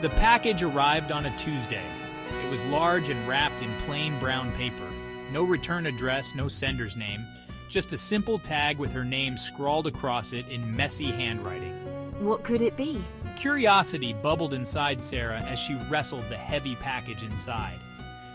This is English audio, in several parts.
The package arrived on a Tuesday. It was large and wrapped in plain brown paper. No return address, no sender's name, just a simple tag with her name scrawled across it in messy handwriting. What could it be? Curiosity bubbled inside Sarah as she wrestled the heavy package inside.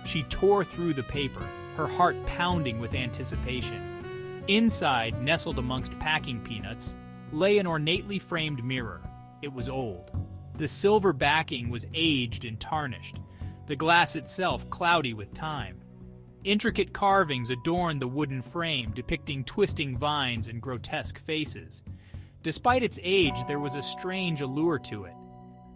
She tore through the paper, her heart pounding with anticipation. Inside, nestled amongst packing peanuts, lay an ornately framed mirror. It was old. The silver backing was aged and tarnished, the glass itself cloudy with time. Intricate carvings adorned the wooden frame, depicting twisting vines and grotesque faces. Despite its age, there was a strange allure to it.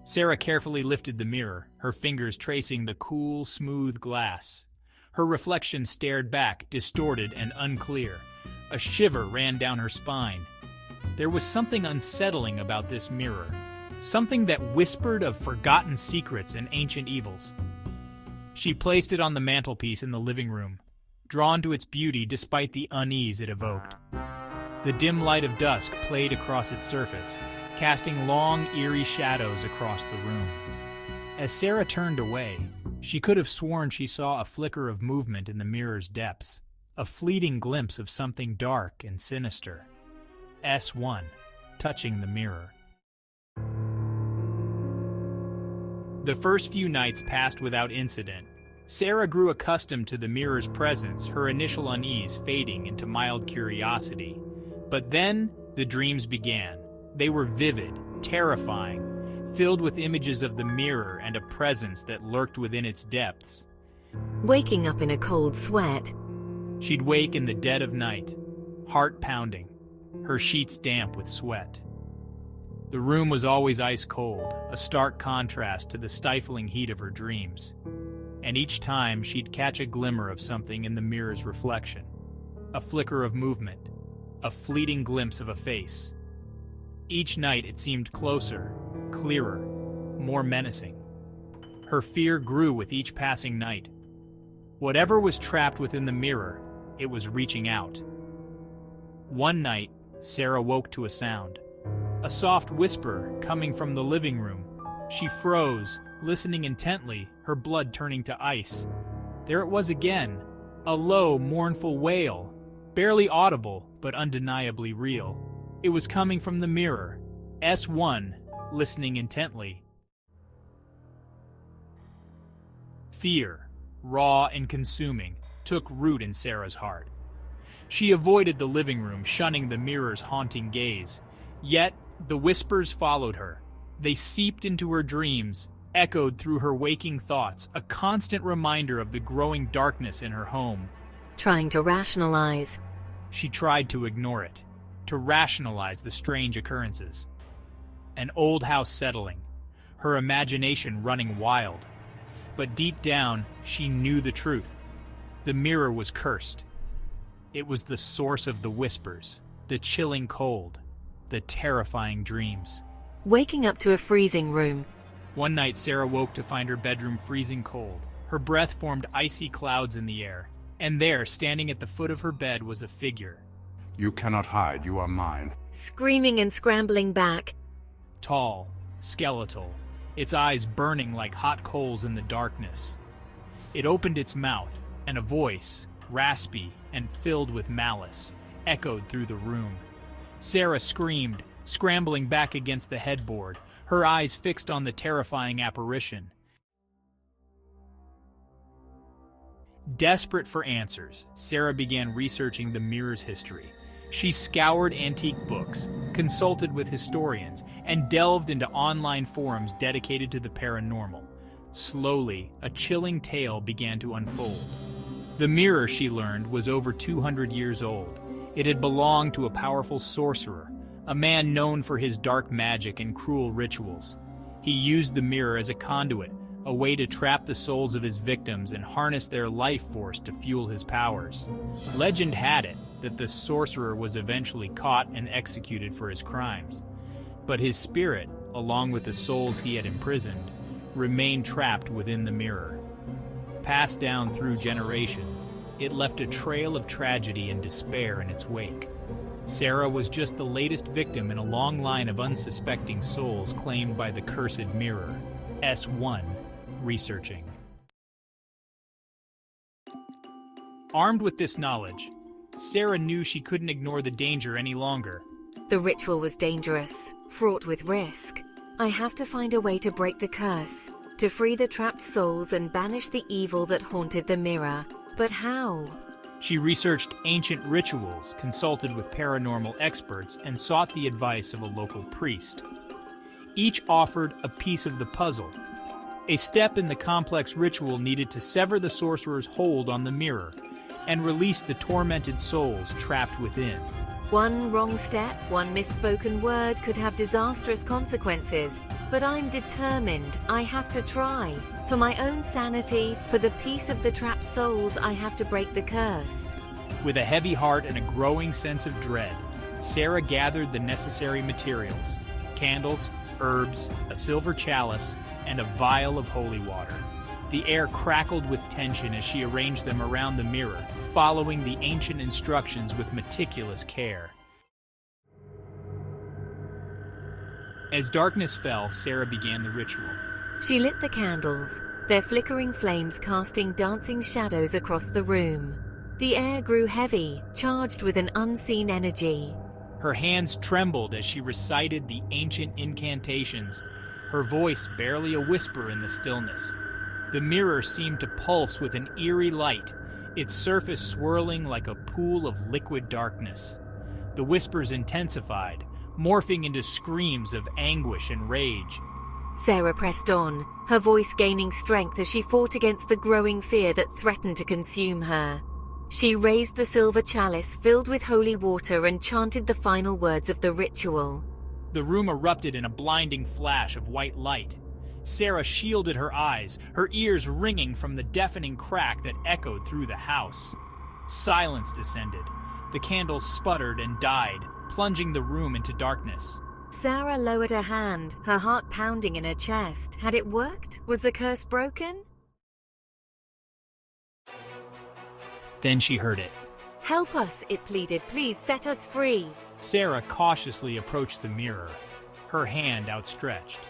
Sarah carefully lifted the mirror, her fingers tracing the cool, smooth glass. Her reflection stared back, distorted and unclear. A shiver ran down her spine. There was something unsettling about this mirror, something that whispered of forgotten secrets and ancient evils. She placed it on the mantelpiece in the living room, drawn to its beauty despite the unease it evoked. The dim light of dusk played across its surface, casting long, eerie shadows across the room. As Sarah turned away, she could have sworn she saw a flicker of movement in the mirror's depths, a fleeting glimpse of something dark and sinister. S1, touching the mirror. The first few nights passed without incident. Sarah grew accustomed to the mirror's presence, her initial unease fading into mild curiosity. But then, the dreams began. They were vivid, terrifying, filled with images of the mirror and a presence that lurked within its depths. Waking up in a cold sweat. She'd wake in the dead of night, heart pounding, her sheets damp with sweat. The room was always ice cold, a stark contrast to the stifling heat of her dreams. And each time she'd catch a glimmer of something in the mirror's reflection. A flicker of movement, a fleeting glimpse of a face. Each night it seemed closer, clearer, more menacing. Her fear grew with each passing night. Whatever was trapped within the mirror, it was reaching out. One night, Sarah woke to a sound. A soft whisper coming from the living room. She froze, listening intently, her blood turning to ice. There it was again, a low, mournful wail, barely audible, but undeniably real. It was coming from the mirror. S1, listening intently. Fear, raw and consuming, took root in Sarah's heart. She avoided the living room, shunning the mirror's haunting gaze. Yet, the whispers followed her. They seeped into her dreams, echoed through her waking thoughts, a constant reminder of the growing darkness in her home. Trying to rationalize. She tried to ignore it, to rationalize the strange occurrences. An old house settling, her imagination running wild. But deep down, she knew the truth. The mirror was cursed. It was the source of the whispers, the chilling cold, the terrifying dreams. Waking up to a freezing room. One night, Sarah woke to find her bedroom freezing cold. Her breath formed icy clouds in the air. And there, standing at the foot of her bed, was a figure. You cannot hide, you are mine. Screaming and scrambling back. Tall, skeletal, its eyes burning like hot coals in the darkness. It opened its mouth, and a voice, raspy and filled with malice, echoed through the room. Sarah screamed, scrambling back against the headboard, her eyes fixed on the terrifying apparition. Desperate for answers, Sarah began researching the mirror's history. She scoured antique books, consulted with historians, and delved into online forums dedicated to the paranormal. Slowly, a chilling tale began to unfold. The mirror, she learned, was over 200 years old. It had belonged to a powerful sorcerer, a man known for his dark magic and cruel rituals. He used the mirror as a conduit, a way to trap the souls of his victims and harness their life force to fuel his powers. Legend had it that the sorcerer was eventually caught and executed for his crimes. But his spirit, along with the souls he had imprisoned, remained trapped within the mirror. Passed down through generations, it left a trail of tragedy and despair in its wake. Sarah was just the latest victim in a long line of unsuspecting souls claimed by the cursed mirror. S1, researching. Armed with this knowledge, Sarah knew she couldn't ignore the danger any longer. The ritual was dangerous, fraught with risk. I have to find a way to break the curse, to free the trapped souls and banish the evil that haunted the mirror. But how? She researched ancient rituals, consulted with paranormal experts, and sought the advice of a local priest. Each offered a piece of the puzzle. A step in the complex ritual needed to sever the sorcerer's hold on the mirror and release the tormented souls trapped within. One wrong step, one misspoken word could have disastrous consequences, but I'm determined. I have to try. For my own sanity, for the peace of the trapped souls, I have to break the curse. With a heavy heart and a growing sense of dread, Sarah gathered the necessary materials: candles, herbs, a silver chalice, and a vial of holy water. The air crackled with tension as she arranged them around the mirror, following the ancient instructions with meticulous care. As darkness fell, Sarah began the ritual. She lit the candles, their flickering flames casting dancing shadows across the room. The air grew heavy, charged with an unseen energy. Her hands trembled as she recited the ancient incantations, her voice barely a whisper in the stillness. The mirror seemed to pulse with an eerie light, its surface swirling like a pool of liquid darkness. The whispers intensified, morphing into screams of anguish and rage. Sarah pressed on, her voice gaining strength as she fought against the growing fear that threatened to consume her. She raised the silver chalice filled with holy water and chanted the final words of the ritual. The room erupted in a blinding flash of white light. Sarah shielded her eyes, her ears ringing from the deafening crack that echoed through the house. Silence descended. The candles sputtered and died, plunging the room into darkness. Sarah lowered her hand, her heart pounding in her chest. Had it worked? Was the curse broken? Then she heard it. "Help us," it pleaded. "Please set us free." Sarah cautiously approached the mirror, her hand outstretched.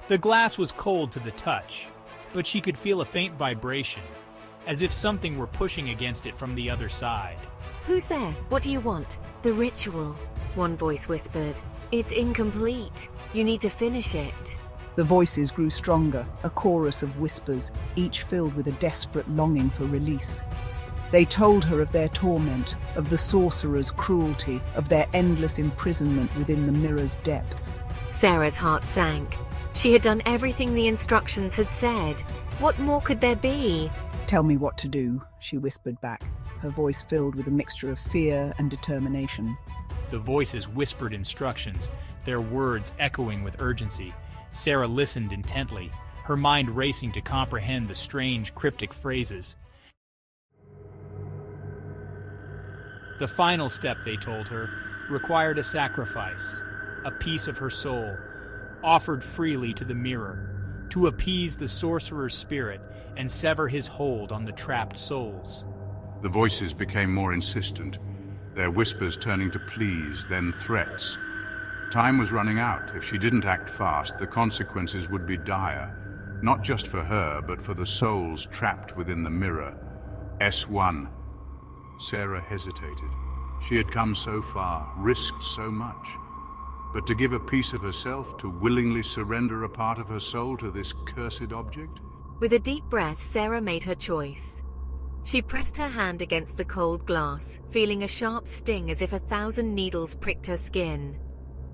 The glass was cold to the touch, but she could feel a faint vibration, as if something were pushing against it from the other side. "Who's there? What do you want?" "The ritual," one voice whispered. "It's incomplete. You need to finish it." The voices grew stronger, a chorus of whispers, each filled with a desperate longing for release. They told her of their torment, of the sorcerer's cruelty, of their endless imprisonment within the mirror's depths. Sarah's heart sank. She had done everything the instructions had said. What more could there be? "Tell me what to do," she whispered back, her voice filled with a mixture of fear and determination. The voices whispered instructions, their words echoing with urgency. Sarah listened intently, her mind racing to comprehend the strange, cryptic phrases. The final step, they told her, required a sacrifice, a piece of her soul, offered freely to the mirror, to appease the sorcerer's spirit and sever his hold on the trapped souls. The voices became more insistent, their whispers turning to pleas, then threats. Time was running out. If she didn't act fast, the consequences would be dire, not just for her, but for the souls trapped within the mirror. S1. Sarah hesitated. She had come so far, risked so much. But to give a piece of herself, to willingly surrender a part of her soul to this cursed object? With a deep breath, Sarah made her choice. She pressed her hand against the cold glass, feeling a sharp sting as if 1,000 needles pricked her skin.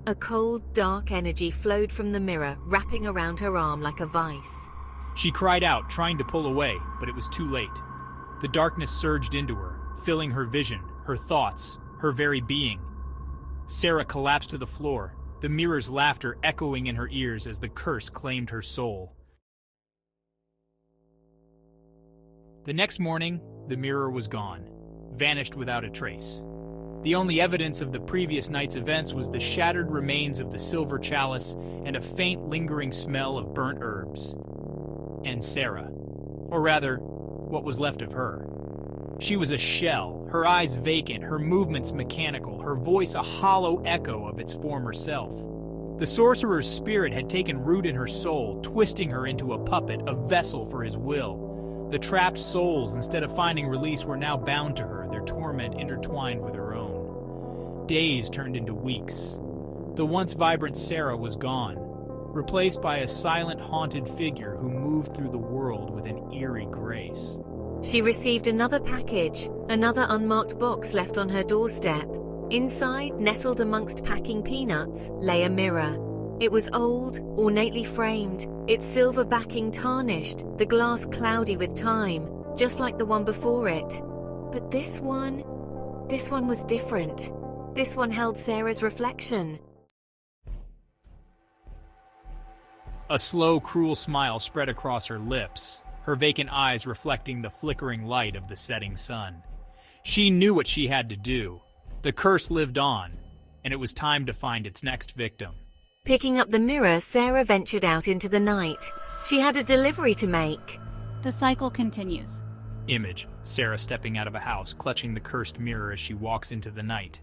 A cold, dark energy flowed from the mirror, wrapping around her arm like a vice. She cried out, trying to pull away, but it was too late. The darkness surged into her, filling her vision, her thoughts, her very being. Sarah collapsed to the floor, the mirror's laughter echoing in her ears as the curse claimed her soul. The next morning, the mirror was gone, vanished without a trace. The only evidence of the previous night's events was the shattered remains of the silver chalice and a faint lingering smell of burnt herbs. And Sarah, or rather, what was left of her. She was a shell, her eyes vacant, her movements mechanical, her voice a hollow echo of its former self. The sorcerer's spirit had taken root in her soul, twisting her into a puppet, a vessel for his will. The trapped souls, instead of finding release, were now bound to her, their torment intertwined with her own. Days turned into weeks. The once vibrant Sarah was gone, replaced by a silent, haunted figure who moved through the world with an eerie grace. She received another package, another unmarked box left on her doorstep. Inside, nestled amongst packing peanuts, lay a mirror. It was old, ornately framed, its silver backing tarnished, the glass cloudy with time, just like the one before it. But this one was different. This one held Sarah's reflection. A slow, cruel smile spread across her lips, her vacant eyes reflecting the flickering light of the setting sun. She knew what she had to do. The curse lived on, and it was time to find its next victim. Picking up the mirror, Sarah ventured out into the night. She had a delivery to make. The cycle continues. Image, Sarah stepping out of a house, clutching the cursed mirror as she walks into the night.